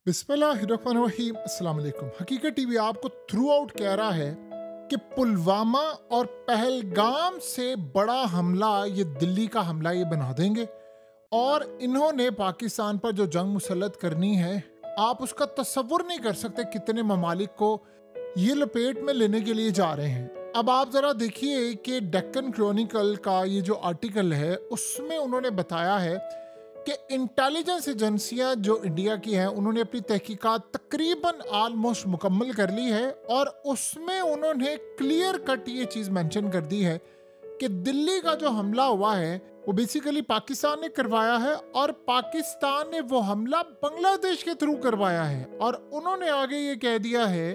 बिस्मिल्लाहिर्रहमानिर्रहीम। अस्सलाम वालेकुम। हकीकत टीवी आपको थ्रू आउट कह रहा है कि पुलवामा और पहलगाम से बड़ा हमला ये दिल्ली का हमला ये बना देंगे और इन्होंने पाकिस्तान पर जो जंग मुसल्लत करनी है आप उसका तसव्वुर नहीं कर सकते कितने ममालिक को ये लपेट में लेने के लिए जा रहे हैं। अब आप ज़रा देखिए कि डेक्कन क्रॉनिकल का ये जो आर्टिकल है उसमें उन्होंने बताया है कि इंटेलिजेंस एजेंसियां जो इंडिया की हैं उन्होंने अपनी तहकीकात तकरीबन आलमोस्ट मुकम्मल कर ली है और उसमें उन्होंने क्लियर कट ये चीज़ मेंशन कर दी है कि दिल्ली का जो हमला हुआ है वो बेसिकली पाकिस्तान ने करवाया है और पाकिस्तान ने वो हमला बांग्लादेश के थ्रू करवाया है। और उन्होंने आगे ये कह दिया है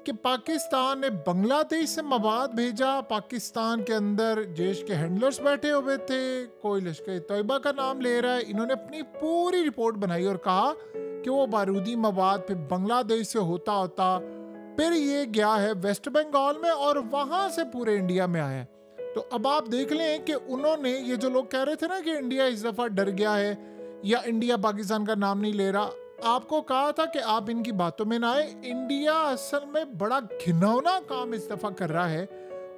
कि पाकिस्तान ने बांग्लादेश से मवाद भेजा। पाकिस्तान के अंदर जैश के हैंडलर्स बैठे हुए थे, कोई लश्कर तैयबा का नाम ले रहा है। इन्होंने अपनी पूरी रिपोर्ट बनाई और कहा कि वो बारूदी मवाद फिर बांग्लादेश से होता होता फिर ये गया है वेस्ट बंगाल में और वहां से पूरे इंडिया में आया। तो अब आप देख लें कि उन्होंने ये जो लोग कह रहे थे ना कि इंडिया इस दफ़ा डर गया है या इंडिया पाकिस्तान का नाम नहीं ले रहा, आपको कहा था कि आप इनकी बातों में ना आए। इंडिया असल में बड़ा घिनौना काम इस दफा कर रहा है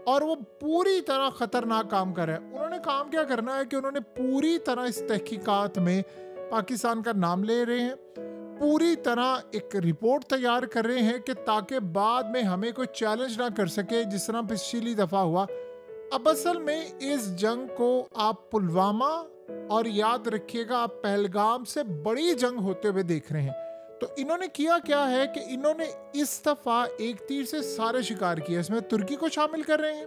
और वो पूरी तरह खतरनाक काम कर रहा है। उन्होंने काम क्या करना है कि उन्होंने पूरी तरह इस तहकीकात में पाकिस्तान का नाम ले रहे हैं, पूरी तरह एक रिपोर्ट तैयार कर रहे हैं कि ताकि बाद में हमें कोई चैलेंज ना कर सके जिस तरह पिछली दफा हुआ। अब असल में इस जंग को आप पुलवामा और याद रखिएगा आप पहलगाम से बड़ी जंग होते हुए देख रहे हैं। तो इन्होंने किया क्या है कि इन्होंने इस दफा एक तीर से सारे शिकार किए। इसमें तुर्की को शामिल कर रहे हैं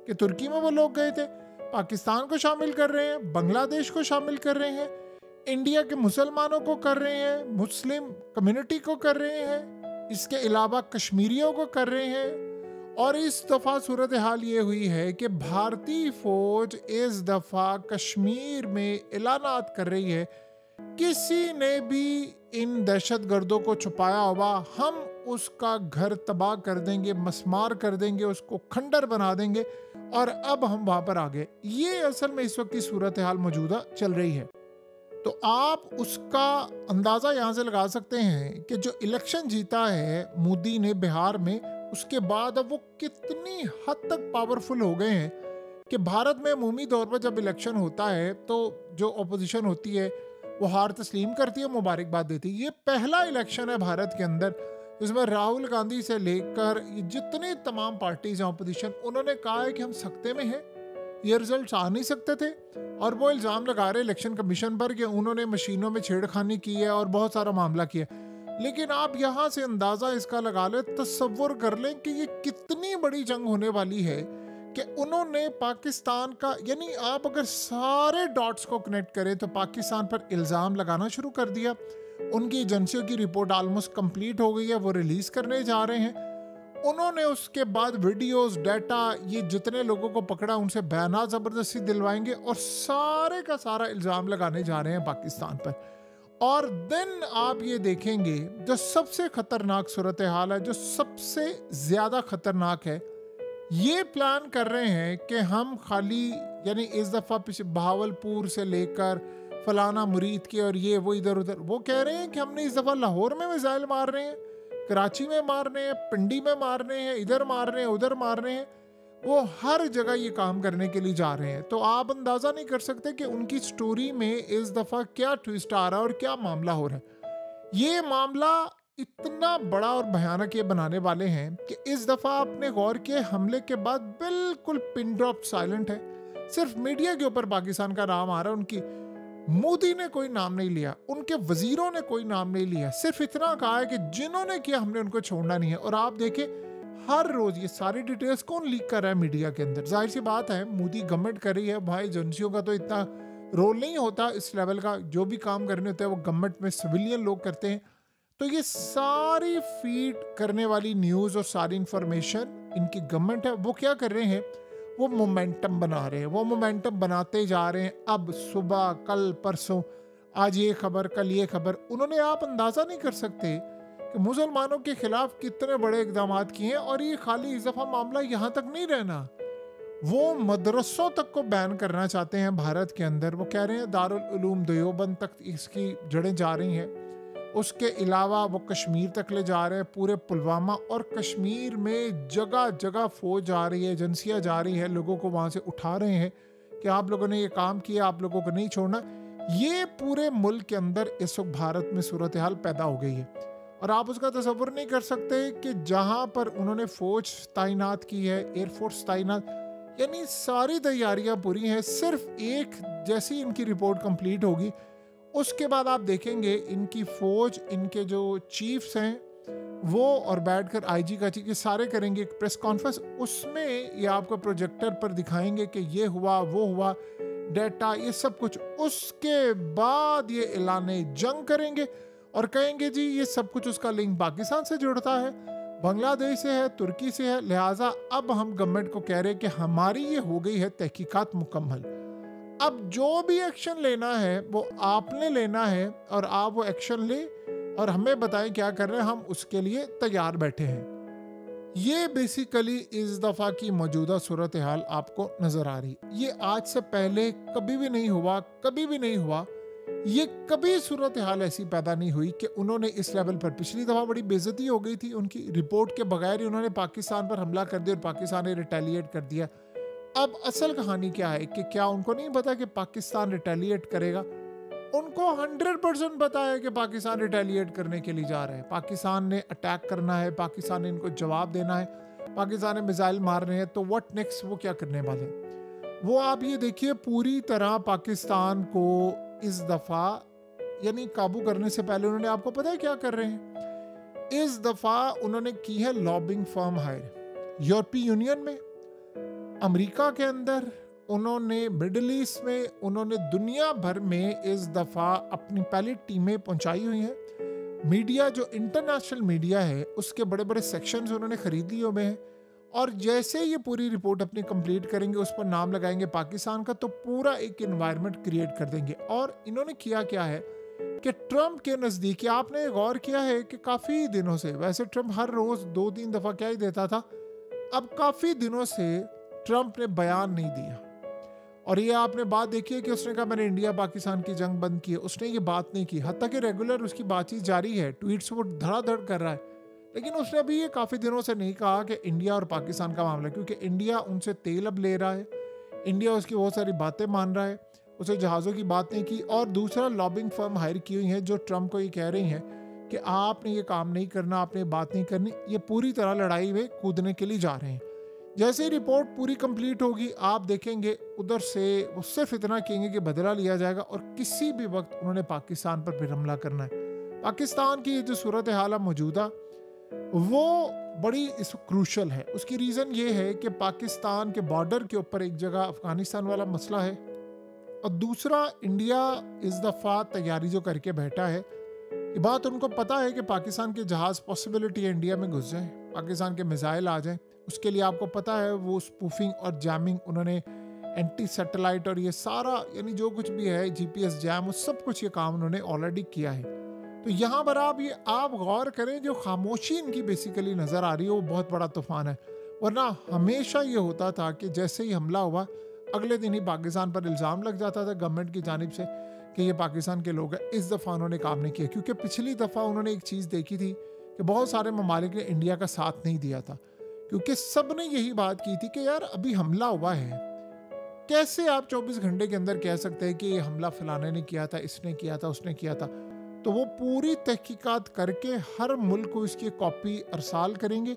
कि तुर्की में वो लोग गए थे, पाकिस्तान को शामिल कर रहे हैं, बांग्लादेश को शामिल कर रहे हैं, इंडिया के मुसलमानों को कर रहे हैं, मुस्लिम कम्युनिटी को कर रहे हैं, इसके अलावा कश्मीरियों को कर रहे हैं। और इस दफ़ा सूरत हाल ये हुई है कि भारतीय फौज इस दफ़ा कश्मीर में ऐलानात कर रही है किसी ने भी इन दहशत गर्दों को छुपाया हुआ हम उसका घर तबाह कर देंगे, मस्मार कर देंगे, उसको खंडर बना देंगे और अब हम वहां पर आ गए। ये असल में इस वक्त की सूरत हाल मौजूदा चल रही है। तो आप उसका अंदाज़ा यहाँ से लगा सकते हैं कि जो इलेक्शन जीता है मोदी ने बिहार में, उसके बाद अब वो कितनी हद तक पावरफुल हो गए हैं कि भारत में अमूमी तौर पर जब इलेक्शन होता है तो जो अपोजिशन होती है वो हार तस्लीम करती है, मुबारकबाद देती है। ये पहला इलेक्शन है भारत के अंदर जिसमें राहुल गांधी से लेकर जितनी तमाम पार्टीज हैं अपोजिशन, उन्होंने कहा है कि हम सकते में हैं, ये रिजल्ट आ नहीं सकते थे। और वो इल्ज़ाम लगा रहे इलेक्शन कमीशन पर कि उन्होंने मशीनों में छेड़खानी की है और बहुत सारा मामला किया। लेकिन आप यहाँ से अंदाज़ा इसका लगा लें, तसव्वुर कर लें कि ये कितनी बड़ी जंग होने वाली है कि उन्होंने पाकिस्तान का, यानी आप अगर सारे डॉट्स को कनेक्ट करें तो पाकिस्तान पर इल्ज़ाम लगाना शुरू कर दिया। उनकी एजेंसियों की रिपोर्ट ऑलमोस्ट कंप्लीट हो गई है, वो रिलीज़ करने जा रहे हैं। उन्होंने उसके बाद वीडियोस, डाटा, ये जितने लोगों को पकड़ा उनसे बयानात ज़बरदस्ती दिलवाएंगे और सारे का सारा इल्ज़ाम लगाने जा रहे हैं पाकिस्तान पर। और देन आप ये देखेंगे जो सबसे खतरनाक सूरत हाल है, जो सबसे ज़्यादा खतरनाक है, ये प्लान कर रहे हैं कि हम खाली, यानी इस दफ़ा पीछे बहावलपुर से लेकर फलाना मुरीद के और ये वो इधर उधर, वो कह रहे हैं कि हमने इस दफ़ा लाहौर में मिसाइल मार रहे हैं, कराची में मार रहे हैं, पिंडी में मार रहे हैं, इधर मार रहे हैं, उधर मार रहे हैं। वो हर जगह ये काम करने के लिए जा रहे हैं। तो आप अंदाज़ा नहीं कर सकते कि उनकी स्टोरी में इस दफ़ा क्या ट्विस्ट आ रहा है और क्या मामला हो रहा है। ये मामला इतना बड़ा और भयानक ये बनाने वाले हैं कि इस दफ़ा आपने गौर किया, हमले के बाद बिल्कुल पिन ड्रॉप साइलेंट है। सिर्फ मीडिया के ऊपर पाकिस्तान का नाम आ रहा है, उनकी मोदी ने कोई नाम नहीं लिया, उनके वजीरों ने कोई नाम नहीं लिया, सिर्फ इतना कहा है कि जिन्होंने किया हमने उनको छोड़ना नहीं है। और आप देखें हर रोज ये सारी डिटेल्स कौन लीक कर रहा है मीडिया के अंदर। जाहिर सी बात है मोदी गवर्नमेंट कर रही है, भाई एजेंसियों का तो इतना रोल नहीं होता इस लेवल का, जो भी काम करने होते हैं वो गवर्नमेंट में सिविलियन लोग करते हैं। तो ये सारी फीड करने वाली न्यूज़ और सारी इंफॉर्मेशन इनकी गवर्नमेंट है, वो क्या कर रहे हैं, वो मोमेंटम बना रहे हैं, वो मोमेंटम बनाते जा रहे हैं। अब सुबह, कल, परसों, आज ये खबर, कल ये खबर, उन्होंने, आप अंदाज़ा नहीं कर सकते कि मुसलमानों के खिलाफ कितने बड़े इकदाम किए हैं। और ये खाली इस दफ़ा मामला यहाँ तक नहीं रहना, वो मदरसों तक को बैन करना चाहते हैं भारत के अंदर। वो कह रहे हैं दारुल उलूम देवबंद तक इसकी जड़ें जा रही हैं। उसके अलावा वो कश्मीर तक ले जा रहे हैं, पूरे पुलवामा और कश्मीर में जगह जगह फौज जा रही है, एजेंसियां जा रही है, लोगों को वहाँ से उठा रहे हैं कि आप लोगों ने ये काम किया, आप लोगों को नहीं छोड़ना। ये पूरे मुल्क के अंदर इस वक्त भारत में सूरत हाल पैदा हो गई है और आप उसका तसव्वुर नहीं कर सकते कि जहाँ पर उन्होंने फौज तैनात की है, एयरफोर्स तैनात, यानी सारी तैयारियां पूरी हैं। सिर्फ एक जैसी इनकी रिपोर्ट कंप्लीट होगी उसके बाद आप देखेंगे इनकी फौज, इनके जो चीफ्स हैं वो और बैठकर आईजी का चीफ, ये सारे करेंगे एक प्रेस कॉन्फ्रेंस। उसमें ये आपको प्रोजेक्टर पर दिखाएंगे कि ये हुआ, वो हुआ, डेटा, ये सब कुछ। उसके बाद ये ऐलाने जंग करेंगे और कहेंगे जी ये सब कुछ, उसका लिंक पाकिस्तान से जुड़ता है, बांग्लादेश से है, तुर्की से है, लिहाजा अब हम गवर्नमेंट को कह रहे हैं कि हमारी ये हो गई है तहकीकात मुकम्मल। अब जो भी एक्शन लेना है वो आपने लेना है और आप वो एक्शन ले और हमें बताएं क्या कर रहे हैं, हम उसके लिए तैयार बैठे हैं। ये बेसिकली इस दफ़ा की मौजूदा सूरत हाल आपको नज़र आ रही। ये आज से पहले कभी भी नहीं हुआ, कभी भी नहीं हुआ। ये कभी सूरत हाल ऐसी पैदा नहीं हुई कि उन्होंने इस लेवल पर, पिछली दफ़ा बड़ी बेइज्जती हो गई थी उनकी, रिपोर्ट के बगैर ही उन्होंने पाकिस्तान पर हमला कर दिया और पाकिस्तान ने रिटेलिएट कर दिया। अब असल कहानी क्या है कि क्या उनको नहीं पता कि पाकिस्तान रिटेलिएट करेगा? उनको 100% पता है कि पाकिस्तान रिटेलिएट करने के लिए जा रहे हैं, पाकिस्तान ने अटैक करना है, पाकिस्तान ने इनको जवाब देना है, पाकिस्तान ने मिसाइल मारने हैं। तो व्हाट नेक्स्ट, वो क्या करने वाले हैं वो आप ये देखिए। पूरी तरह पाकिस्तान को इस दफ़ा यानी काबू करने से पहले उन्होंने, आपको पता है क्या कर रहे हैं? इस दफ़ा उन्होंने की है लॉबिंग फर्म हायर, यूरोपीय यूनियन में, अमेरिका के अंदर, उन्होंने मिडिल ईस्ट में, उन्होंने दुनिया भर में इस दफ़ा अपनी पहली टीमें पहुंचाई हुई हैं। मीडिया, जो इंटरनेशनल मीडिया है, उसके बड़े बड़े सेक्शंस उन्होंने खरीद लिए हुए हैं और जैसे ये पूरी रिपोर्ट अपनी कंप्लीट करेंगे, उस पर नाम लगाएंगे पाकिस्तान का, तो पूरा एक एनवायरनमेंट क्रिएट कर देंगे। और इन्होंने किया क्या है कि ट्रंप के नज़दीक, आपने गौर किया है कि काफ़ी दिनों से, वैसे ट्रंप हर रोज़ 2-3 दफ़ा क्या ही देता था, अब काफ़ी दिनों से ट्रंप ने बयान नहीं दिया। और ये आपने बात देखी है कि उसने कहा मैंने इंडिया पाकिस्तान की जंग बंद की है, उसने ये बात नहीं की। हत्ता कि रेगुलर उसकी बातचीत जारी है, ट्वीट्स वो धड़ाधड़ कर रहा है, लेकिन उसने अभी ये काफ़ी दिनों से नहीं कहा कि इंडिया और पाकिस्तान का मामला, क्योंकि इंडिया उनसे तेल अब ले रहा है, इंडिया उसकी बहुत सारी बातें मान रहा है, उसे जहाज़ों की बात नहीं की। और दूसरा, लॉबिंग फर्म हायर की हुई हैं जो ट्रंप को ये कह रही हैं कि आपने ये काम नहीं करना, आपने बात नहीं करनी। ये पूरी तरह लड़ाई में कूदने के लिए जा रहे हैं। जैसे ही रिपोर्ट पूरी कंप्लीट होगी, आप देखेंगे उधर से वो सिर्फ इतना कहेंगे कि बदला लिया जाएगा और किसी भी वक्त उन्होंने पाकिस्तान पर फिर हमला करना है। पाकिस्तान की जो सूरत हाल मौजूदा, वो बड़ी क्रूशल है। उसकी रीज़न ये है कि पाकिस्तान के बॉर्डर के ऊपर एक जगह अफगानिस्तान वाला मसला है और दूसरा, इंडिया इस दफ़ा तैयारी जो करके बैठा है, ये बात उनको पता है कि पाकिस्तान के जहाज़, पॉसिबिलिटी है इंडिया में घुस जाए, पाकिस्तान के मिसाइल आ जाएं। उसके लिए आपको पता है वो स्पूफिंग और जैमिंग, उन्होंने एंटी सैटेलाइट और ये सारा, यानी जो कुछ भी है, जीपीएस जैम, वो सब कुछ ये काम उन्होंने ऑलरेडी किया है। तो यहाँ पर आप गौर करें, जो खामोशी इनकी बेसिकली नज़र आ रही है वो बहुत बड़ा तूफान है। वरना हमेशा ये होता था कि जैसे ही हमला हुआ, अगले दिन ही पाकिस्तान पर इल्ज़ाम लग जाता था गवर्नमेंट की जानिब से कि ये पाकिस्तान के लोग हैं। इस दफ़ा उन्होंने काम नहीं किया, क्योंकि पिछली दफ़ा उन्होंने एक चीज़ देखी थी कि बहुत सारे ममालिक ने इंडिया का साथ नहीं दिया था, क्योंकि सब ने यही बात की थी कि यार अभी हमला हुआ है, कैसे आप 24 घंटे के अंदर कह सकते हैं कि ये हमला फलाने ने किया था, इसने किया था, उसने किया था। तो वो पूरी तहकीकात करके हर मुल्क को इसकी कॉपी अरसाल करेंगे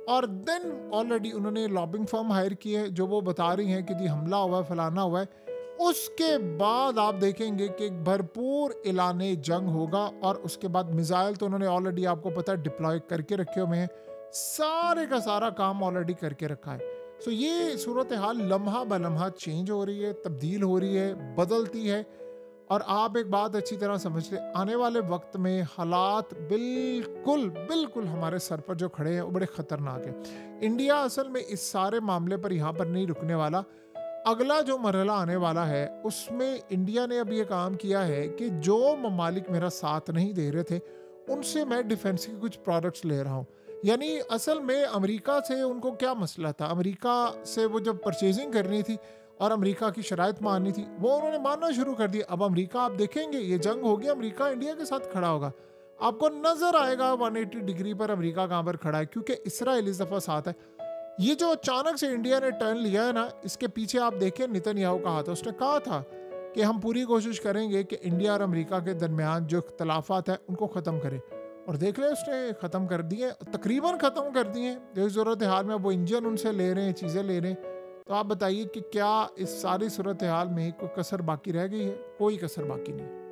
और देन ऑलरेडी उन्होंने लॉबिंग फर्म हायर की है जो वो बता रही हैं कि जी हमला हुआ है, फलाना हुआ है। उसके बाद आप देखेंगे कि एक भरपूर ऐलाने जंग होगा और उसके बाद मिसाइल तो उन्होंने ऑलरेडी, आपको पता है, डिप्लॉय करके रखे हुए हैं, सारे का सारा काम ऑलरेडी करके रखा है। सो ये सूरत हाल लम्हा ब लम्हा चेंज हो रही है, तब्दील हो रही है, बदलती है। और आप एक बात अच्छी तरह समझ लें, आने वाले वक्त में हालात बिल्कुल बिल्कुल हमारे सर पर जो खड़े हैं वो बड़े ख़तरनाक हैं। इंडिया असल में इस सारे मामले पर यहाँ पर नहीं रुकने वाला। अगला जो मरहला आने वाला है उसमें इंडिया ने अब ये काम किया है कि जो ममालिक मेरा साथ नहीं दे रहे थे उनसे मैं डिफेंस के कुछ प्रोडक्ट्स ले रहा हूँ। यानी असल में अमेरिका से उनको क्या मसला था, अमेरिका से वो जब परचेजिंग करनी थी और अमेरिका की शराइत माननी थी, वो उन्होंने मानना शुरू कर दिया। अब अमेरिका, आप देखेंगे ये जंग हो गया, अमेरिका इंडिया के साथ खड़ा होगा। आपको नजर आएगा 180 डिग्री पर अमेरिका कहां पर खड़ा है, क्योंकि इसराइल इस दफा साथ है। ये जो अचानक से इंडिया ने टर्न लिया है ना, इसके पीछे आप देखिए नेतन्याहू का हाथ है। उसने कहा था कि हम पूरी कोशिश करेंगे कि इंडिया और अमेरिका के दरमियान जो इख्तलाफात है उनको ख़त्म करें, और देख ले उसने ख़त्म कर दिए, तकरीबन ख़त्म कर दिए। जो सूरत हाल में वो इंजन उनसे ले रहे हैं, चीज़ें ले रहे हैं। तो आप बताइए कि क्या इस सारी सूरत हाल में कोई कसर बाकी रह गई है? कोई कसर बाकी नहीं।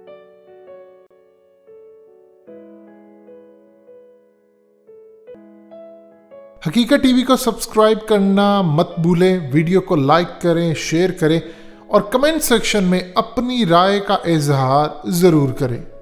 हकीकत टीवी को सब्सक्राइब करना मत भूलें, वीडियो को लाइक करें, शेयर करें और कमेंट सेक्शन में अपनी राय का इजहार ज़रूर करें।